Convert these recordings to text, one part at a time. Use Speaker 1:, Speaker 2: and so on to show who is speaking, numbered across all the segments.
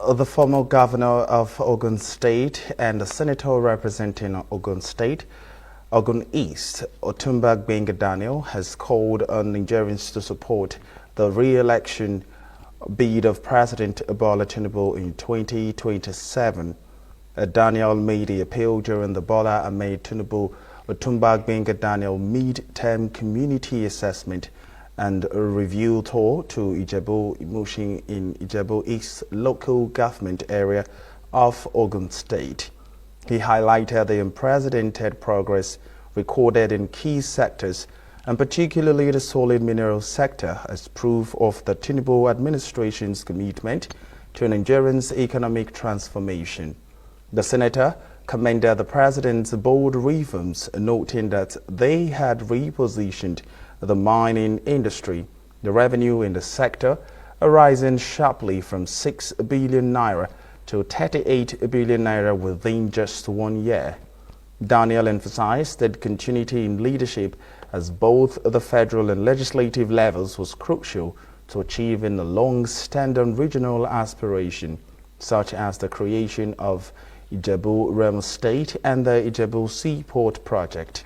Speaker 1: The former governor of Ogun State and the senator representing Ogun State, Ogun East, Otunba Gbenga Daniel, has called on Nigerians to support the re-election bid of President Bola Tinubu in 2027. Daniel made the appeal during the Bola Ahmed Tinubu Otunba Gbenga Daniel mid-term community assessment and a review tour to Imushin in Ijebu East local government area of Ogun State. He highlighted the unprecedented progress recorded in key sectors, and particularly the solid mineral sector, as proof of the Tinubu administration's commitment to Nigerians' economic transformation. The senator commended the president's bold reforms, noting that they had repositioned the mining industry, the revenue in the sector rising sharply from 6 billion naira to 38 billion naira within just 1 year. Daniel emphasized that continuity in leadership at both the federal and legislative levels was crucial to achieving the long-standing regional aspiration, such as the creation of Remo State and the Ijebu Seaport project.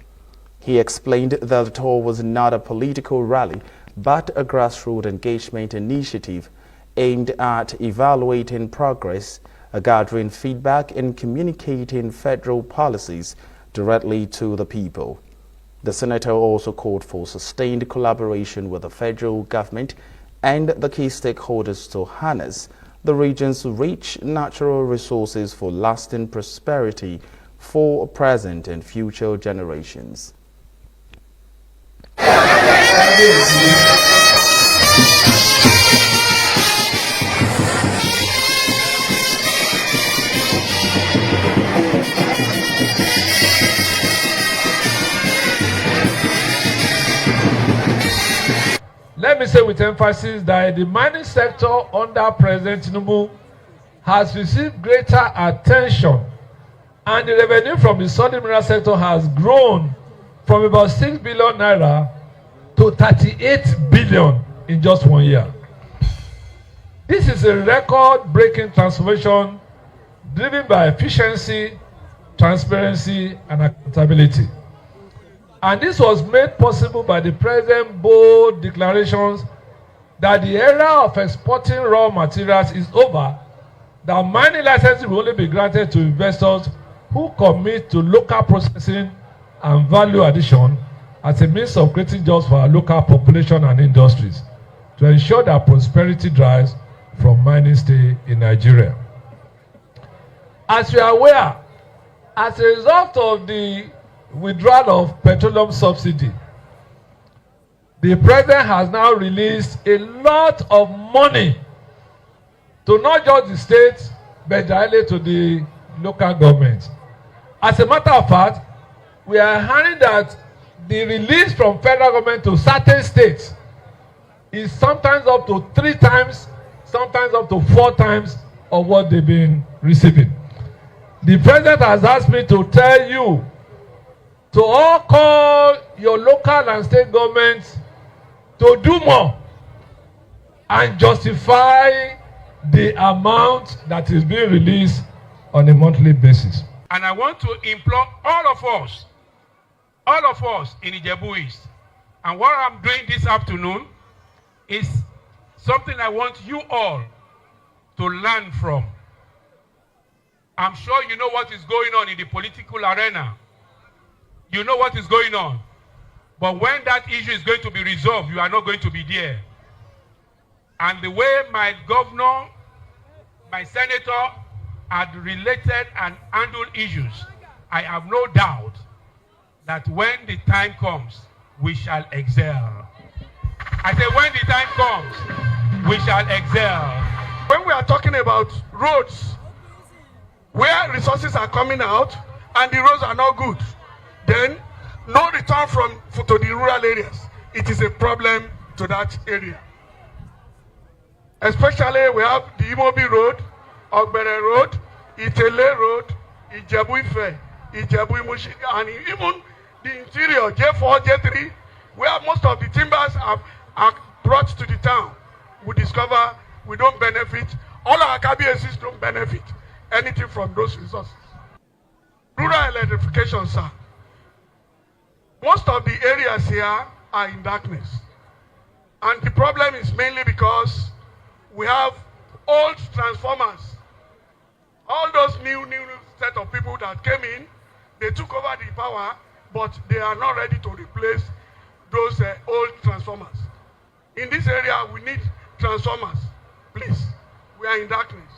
Speaker 1: He explained that the tour was not a political rally, but a grassroots engagement initiative aimed at evaluating progress, gathering feedback, and communicating federal policies directly to the people. The senator also called for sustained collaboration with the federal government and the key stakeholders to harness the region's rich natural resources for lasting prosperity for present and future generations.
Speaker 2: Let me say with emphasis that the mining sector under President Tinubu has received greater attention, and the revenue from the solid mineral sector has grown from about 6 billion naira to 38 billion in just 1 year. This is a record-breaking transformation driven by efficiency, transparency, and accountability. And this was made possible by the President's bold declarations that the era of exporting raw materials is over, that mining licenses will only be granted to investors who commit to local processing and value addition as a means of creating jobs for our local population and industries to ensure that prosperity drives from mining state in Nigeria. As you are aware, as a result of the withdrawal of petroleum subsidy, the president has now released a lot of money to not just the states but directly to the local government. As a matter of fact, we are hearing that the release from federal government to certain states is sometimes up to 3 times, sometimes up to 4 times of what they've been receiving. The president has asked me to tell you to all call your local and state governments to do more and justify the amount that is being released on a monthly basis.
Speaker 3: And I want to implore all of us in Ijebu East, and what I'm doing this afternoon is something I want you all to learn from. I'm sure you know what is going on in the political arena. You know what is going on. But when that issue is going to be resolved, you are not going to be there. And the way my governor, my senator had related and handled issues, I have no doubt that when the time comes, we shall excel. I say when the time comes, we shall excel.
Speaker 4: When we are talking about roads, where resources are coming out and the roads are not good, then no return to the rural areas. It is a problem to that area. Especially we have the Imobi Road, Ogbere Road, Itele Road, Ijebu Ife, Ijebu Imushin, and even the interior, J4, J3, where most of the timbers are brought to the town. We discover we don't benefit All our KBSs don't benefit anything from those resources. Rural electrification, sir. Most of the areas here are in darkness. And the problem is mainly because we have old transformers. All those new set of people that came in, they took over the power, but they are not ready to replace those old transformers. In this area, we need transformers. Please, we are in darkness.